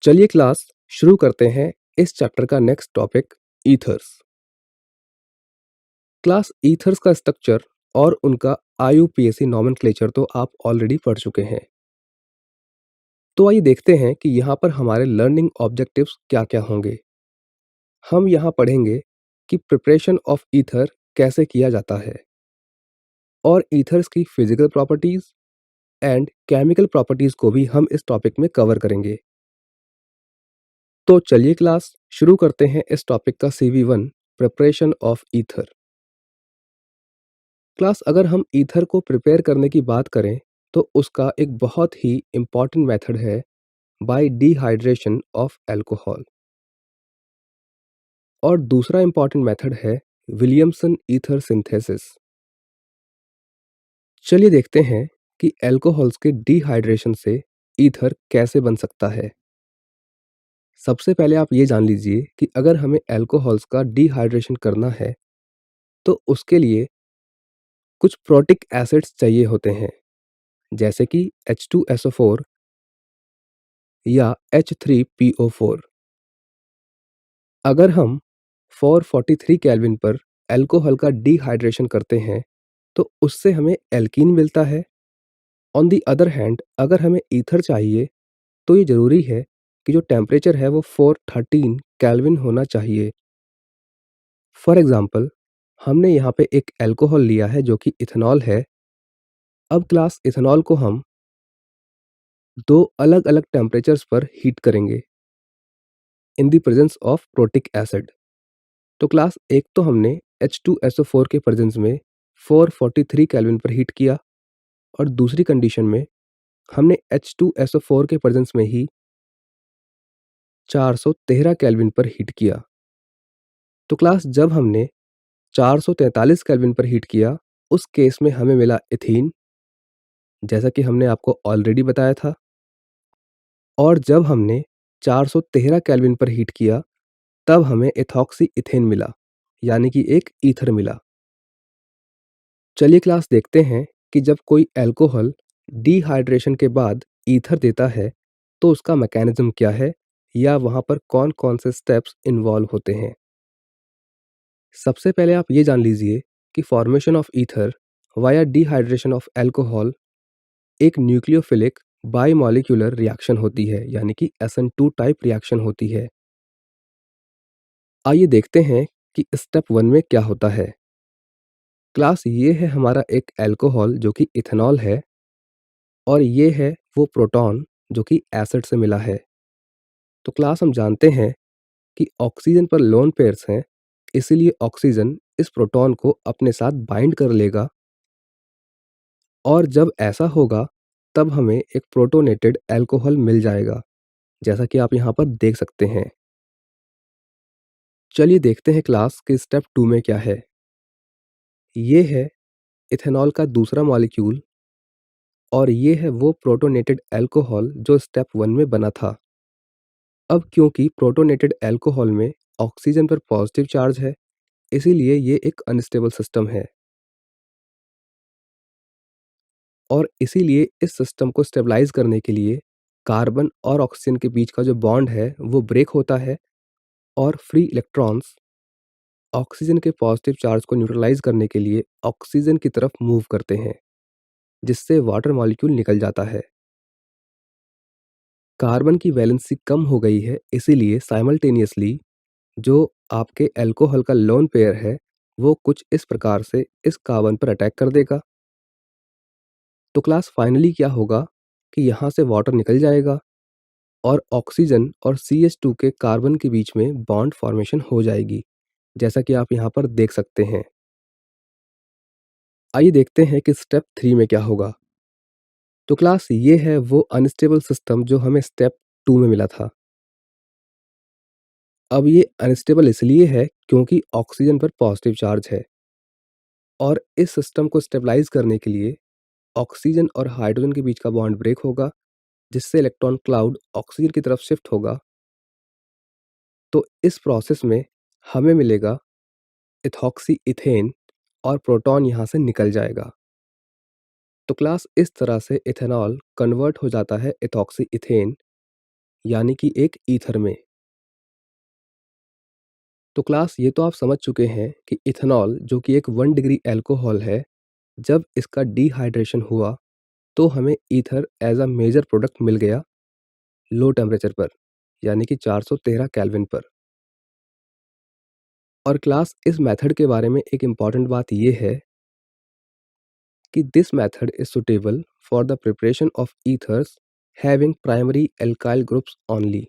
चलिए क्लास शुरू करते हैं इस चैप्टर का next topic ethers. Class ethers का स्ट्रक्चर और उनका आईयूपीएसी नॉमेनक्लेचर तो आप ऑलरेडी पढ़ चुके हैं। तो आइए देखते हैं कि यहाँ पर हमारे लर्निंग ऑब्जेक्टिव्स क्या क्या होंगे। हम यहाँ पढ़ेंगे कि प्रिपरेशन ऑफ ईथर कैसे किया जाता है और ईथर्स की physical properties and chemical properties को भी हम इस टॉपिक में कवर करेंगे। तो चलिए क्लास शुरू करते हैं इस टॉपिक का CV1 preparation of ether. Class अगर हम ईथर को प्रिपेयर करने की बात करें तो उसका एक बहुत ही इम्पॉर्टेंट मेथड है बाय डिहाइड्रेशन ऑफ अल्कोहल और दूसरा इम्पॉर्टेंट मेथड है विलियमसन ईथर सिंथेसिस। चलिए देखते हैं कि अल्कोहल्स के डिहाइड्रेशन से ईथर कैसे बन सकता है। सबसे पहले आप ये जान लीजिए कि अगर हमें अल्कोहल्स का डिहाइड्रेशन करना है तो उसके लिए कुछ प्रोटिक एसिड्स चाहिए होते हैं, जैसे कि H2SO4 या H3PO4। अगर हम 443 केल्विन पर अल्कोहल का डिहाइड्रेशन करते हैं तो उससे हमें एल्कीन मिलता है। ऑन दी अदर हैंड अगर हमें ईथर चाहिए तो ये ज़रूरी है कि जो टेम्परेचर है वो 413 केल्विन होना चाहिए। फॉर एग्जांपल हमने यहाँ पे एक अल्कोहल लिया है जो कि इथेनॉल है। अब क्लास इथेनॉल को हम दो अलग अलग टेम्परेचर्स पर हीट करेंगे in the presence of protic acid. तो क्लास एक तो हमने H2SO4 के प्रेजेंस में 443 केल्विन पर हीट किया और दूसरी कंडीशन में हमने H2SO4 के प्रेजेंस में ही 413 केल्विन पर हीट किया। तो क्लास जब हमने 443 केल्विन पर हीट किया उस केस में हमें मिला इथीन, जैसा कि हमने आपको ऑलरेडी बताया था। और जब हमने 413 केल्विन पर हीट किया तब हमें एथॉक्सी इथेन मिला, यानी कि एक ईथर मिला। चलिए क्लास देखते हैं कि जब कोई अल्कोहल डिहाइड्रेशन के बाद ईथर देता है तो उसका मैकेनिज्म क्या है या वहाँ पर कौन कौन से स्टेप्स इन्वॉल्व होते हैं। सबसे पहले आप ये जान लीजिए कि formation of ether via dehydration of alcohol एक न्यूक्लियोफिलिक बाइमॉलिक्यूलर रिएक्शन होती है, यानी कि SN2 टाइप रिएक्शन होती है। आइए देखते हैं कि स्टेप 1 में क्या होता है। क्लास ये है हमारा एक अल्कोहल जो कि इथेनॉल है और ये है वो प्रोटॉन जो कि एसिड से मिला है। तो क्लास हम जानते हैं कि ऑक्सीजन पर लोन पेयर्स हैं, इसीलिए ऑक्सीजन इस प्रोटॉन को अपने साथ बाइंड कर लेगा और जब ऐसा होगा तब हमें एक प्रोटोनेटेड अल्कोहल मिल जाएगा, जैसा कि आप यहाँ पर देख सकते हैं। चलिए देखते हैं क्लास कि स्टेप 2 में क्या है। ये है इथेनॉल का दूसरा मॉलिक्यूल और ये है वो प्रोटोनेटेड अल्कोहल जो स्टेप 1 में बना था। अब क्योंकि प्रोटोनेटेड अल्कोहल में ऑक्सीजन पर पॉजिटिव चार्ज है, इसीलिए ये एक अनस्टेबल सिस्टम है और इसीलिए इस सिस्टम को स्टेबलाइज करने के लिए कार्बन और ऑक्सीजन के बीच का जो बॉन्ड है वो ब्रेक होता है और फ्री इलेक्ट्रॉन्स ऑक्सीजन के पॉजिटिव चार्ज को न्यूट्रलाइज करने के लिए ऑक्सीजन की तरफ मूव करते हैं, जिससे वाटर मॉलिक्यूल निकल जाता है। कार्बन की वैलेंसी कम हो गई है, इसीलिए साइमल्टेनियसली जो आपके अल्कोहल का लोन पेयर है वो कुछ इस प्रकार से इस कार्बन पर अटैक कर देगा। तो क्लास फाइनली क्या होगा कि यहाँ से वाटर निकल जाएगा और ऑक्सीजन और CH2 के कार्बन के बीच में बॉन्ड फॉर्मेशन हो जाएगी, जैसा कि आप यहाँ पर देख सकते हैं। आइए देखते हैं कि स्टेप 3 में क्या होगा। तो क्लास ये है वो अनस्टेबल सिस्टम जो हमें स्टेप 2 में मिला था। अब ये अनस्टेबल इसलिए है क्योंकि ऑक्सीजन पर पॉजिटिव चार्ज है और इस सिस्टम को स्टेबलाइज करने के लिए ऑक्सीजन और हाइड्रोजन के बीच का बॉन्ड ब्रेक होगा, जिससे इलेक्ट्रॉन क्लाउड ऑक्सीजन की तरफ शिफ्ट होगा। तो इस प्रोसेस में हमें मिलेगा इथॉक्सी इथेन और प्रोटॉन यहाँ से निकल जाएगा। तो क्लास इस तरह से इथेनॉल कन्वर्ट हो जाता है इथॉक्सी इथेन यानी कि एक ईथर में। तो क्लास ये तो आप समझ चुके हैं कि इथेनॉल जो कि एक 1 डिग्री एल्कोहल है, जब इसका डिहाइड्रेशन हुआ तो हमें ether as a major product मिल गया लो टेम्परेचर पर, यानी कि 413 केल्विन पर। और क्लास इस मेथड के बारे में एक इम्पॉर्टेंट बात ये है कि this method is suitable for the preparation of ethers having primary alkyl groups only.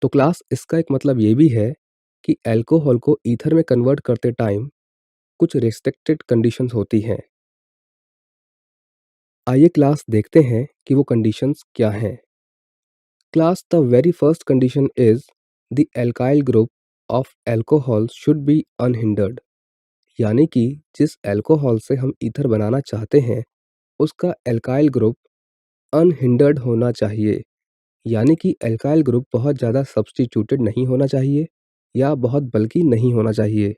तो क्लास इसका एक मतलब ये भी है कि एल्कोहल को ईथर में कन्वर्ट करते टाइम कुछ रिस्ट्रिक्टेड कंडीशंस होती हैं। आइए क्लास देखते हैं कि वो कंडीशंस क्या हैं। Class the very first condition is the alkyl group of alcohol should be unhindered, यानी कि जिस एल्कोहल से हम ईथर बनाना चाहते हैं उसका एल्काइल ग्रुप अनहिंडर्ड होना चाहिए, यानी कि एल्काइल ग्रुप बहुत ज़्यादा सब्स्टिट्यूटेड नहीं होना चाहिए या बहुत बल्कि नहीं होना चाहिए।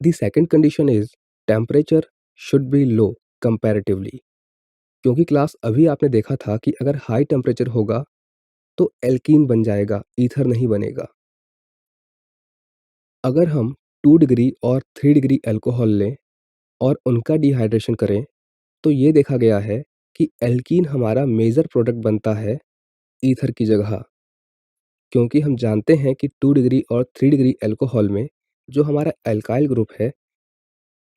The second condition is temperature should be low comparatively, क्योंकि क्लास अभी आपने देखा था कि अगर हाई टेम्परेचर होगा तो एल्कीन बन जाएगा, ईथर नहीं बनेगा। अगर हम 2 डिग्री और 3 डिग्री एल्कोहल लें और उनका डिहाइड्रेशन करें तो ये देखा गया है कि एल्कीन हमारा मेजर प्रोडक्ट बनता है ईथर की जगह, क्योंकि हम जानते हैं कि 2 डिग्री और 3 डिग्री एल्कोहल में जो हमारा एल्काइल ग्रुप है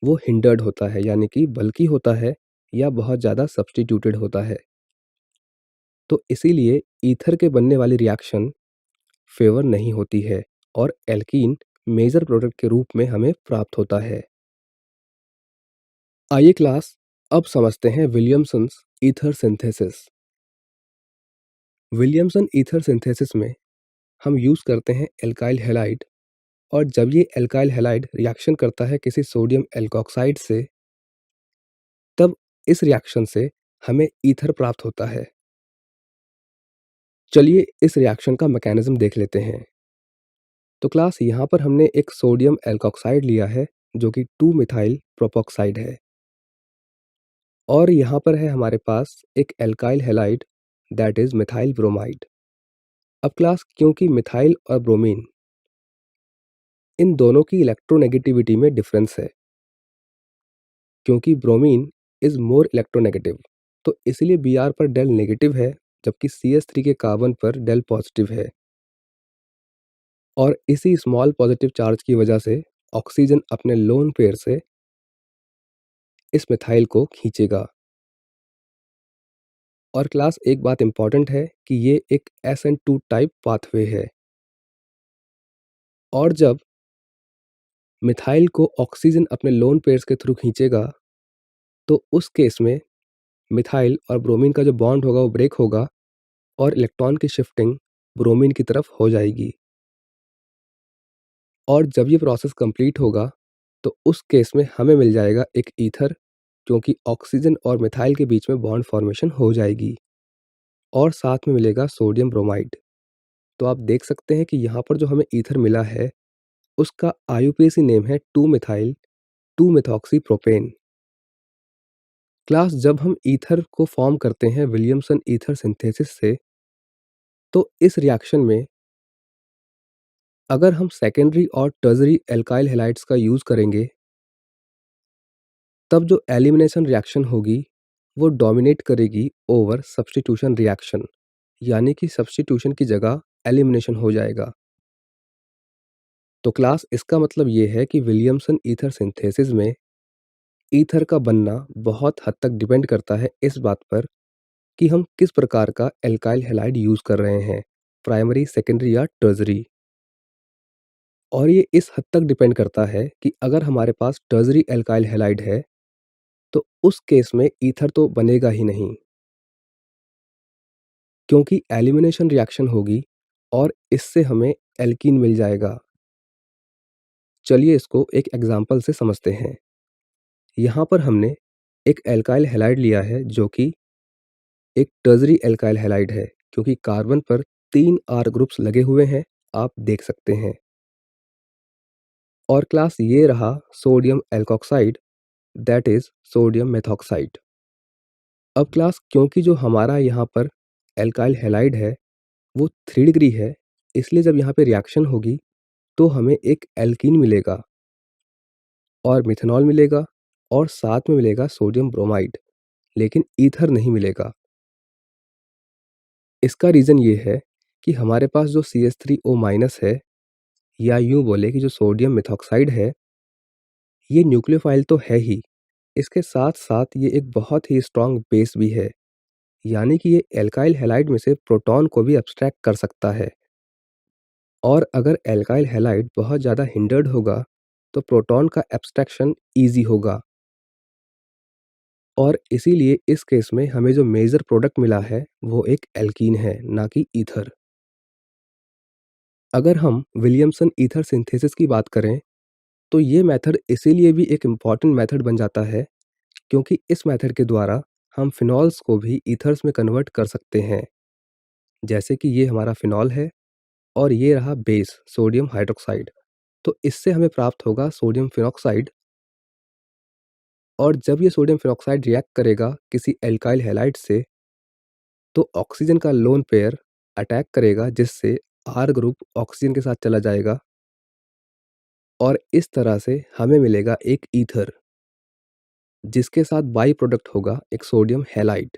वो हिंडर्ड होता है, यानी कि बल्कि होता है या बहुत ज़्यादा सब्स्टिट्यूटेड होता है। तो इसीलिए ईथर के बनने वाली रिएक्शन फेवर नहीं होती है और एल्कीन मेजर प्रोडक्ट के रूप में हमें प्राप्त होता है। आइए क्लास अब समझते हैं Williamson's ether synthesis. Williamson ether synthesis में हम यूज़ करते हैं एल्काइल हैलाइड, और जब ये एल्काइल हैलाइड रिएक्शन करता है किसी सोडियम एल्कोक्साइड से, तब इस रिएक्शन से हमें ईथर प्राप्त होता है। चलिए इस रिएक्शन का मैकेनिज्म देख लेते हैं। तो क्लास यहाँ पर हमने एक सोडियम एल्कोक्साइड लिया है जो कि 2 मिथाइल प्रोपोक्साइड है, और यहाँ पर है हमारे पास एक alkyl halide that is methyl bromide. अब क्लास क्योंकि मिथाइल और ब्रोमीन इन दोनों की इलेक्ट्रोनेगेटिविटी में डिफरेंस है, क्योंकि ब्रोमीन इज मोर इलेक्ट्रोनेगेटिव, तो इसलिए Br पर डेल नेगेटिव है जबकि CH3 के कार्बन पर डेल पॉजिटिव है, और इसी स्मॉल पॉजिटिव चार्ज की वजह से ऑक्सीजन अपने लोन पेयर से इस मिथाइल को खींचेगा। और क्लास एक बात इंपॉर्टेंट है कि ये एक SN2 टाइप पाथवे है, और जब मिथाइल को ऑक्सीजन अपने लोन पेयर्स के थ्रू खींचेगा तो उस केस में मिथाइल और ब्रोमीन का जो बॉन्ड होगा वो ब्रेक होगा और इलेक्ट्रॉन की शिफ्टिंग ब्रोमीन की तरफ हो जाएगी। और जब ये प्रोसेस कंप्लीट होगा तो उस केस में हमें मिल जाएगा एक ईथर, क्योंकि ऑक्सीजन और मिथाइल के बीच में बॉन्ड फॉर्मेशन हो जाएगी, और साथ में मिलेगा सोडियम ब्रोमाइड। तो आप देख सकते हैं कि यहाँ पर जो हमें ईथर मिला है उसका IUPAC नेम है 2 मिथाइल 2 मेथॉक्सी प्रोपेन। क्लास जब हम ईथर को फॉर्म करते हैं विलियमसन ईथर सिंथेसिस से, तो इस रिएक्शन में अगर हम सेकेंडरी और टर्शरी एल्काइल हैलाइड्स का यूज़ करेंगे तब जो एलिमिनेशन रिएक्शन होगी वो डोमिनेट करेगी ओवर सब्स्टिट्यूशन रिएक्शन, यानी कि सब्स्टिट्यूशन की जगह एलिमिनेशन हो जाएगा। तो क्लास इसका मतलब ये है कि विलियमसन ईथर सिंथेसिस में ईथर का बनना बहुत हद तक डिपेंड करता है इस बात पर कि हम किस प्रकार का एल्काइल हैलाइड यूज़ कर रहे हैं, प्राइमरी, सेकेंडरी या टर्शरी। और ये इस हद तक डिपेंड करता है कि अगर हमारे पास टर्शरी एल्काइल हैलाइड है तो उस केस में ईथर तो बनेगा ही नहीं, क्योंकि एलिमिनेशन रिएक्शन होगी और इससे हमें एल्कीन मिल जाएगा। चलिए इसको एक एग्जाम्पल से समझते हैं। यहाँ पर हमने एक एल्काइल हैलाइड लिया है जो कि एक टर्शरी एल्काइल हैलाइड है, क्योंकि कार्बन पर 3 R ग्रुप्स लगे हुए हैं, आप देख सकते हैं। और क्लास ये रहा sodium alkoxide that is sodium methoxide. अब क्लास क्योंकि जो हमारा यहाँ पर एल्काइल हैलाइड है वो 3 डिग्री है, इसलिए जब यहाँ पे रिएक्शन होगी तो हमें एक एल्कीन मिलेगा और मिथेनॉल मिलेगा और साथ में मिलेगा सोडियम ब्रोमाइड, लेकिन ईथर नहीं मिलेगा। इसका रीज़न ये है कि हमारे पास जो CH3O माइनस है, या यूँ बोले कि जो सोडियम मेथॉक्साइड है, ये न्यूक्लियोफाइल तो है ही, इसके साथ-साथ ये एक बहुत ही स्ट्रॉन्ग बेस भी है, यानी कि ये एल्काइल हैलाइड में से प्रोटॉन को भी एब्स्ट्रैक्ट कर सकता है। और अगर एल्काइल हैलाइड बहुत ज़्यादा हिंडर्ड होगा, तो प्रोटॉन का एब्स्ट्रैक्शन ईज़ी होगा और इसीलिए इस केस में हमें जो मेजर प्रोडक्ट मिला है, वो एक एल्कीन है, ना कि ईथर। अगर हम विलियमसन ईथर सिंथेसिस की बात करें, तो ये मेथड इसीलिए भी एक इम्पॉर्टेंट मेथड बन जाता है, क्योंकि इस मेथड के द्वारा हम फिनॉल्स को भी ईथर्स में कन्वर्ट कर सकते हैं। जैसे कि ये हमारा फिनॉल है और ये रहा बेस सोडियम हाइड्रॉक्साइड। तो इससे हमें प्राप्त होगा सोडियम फिनॉक्साइड और जब ये सोडियम फिनॉक्साइड रिएक्ट करेगा किसी एल्काइल हैलाइड से, तो ऑक्सीजन का लोन पेयर अटैक करेगा जिससे आर ग्रुप ऑक्सीजन के साथ चला जाएगा और इस तरह से हमें मिलेगा एक ईथर जिसके साथ बाई प्रोडक्ट होगा एक सोडियम हैलाइड।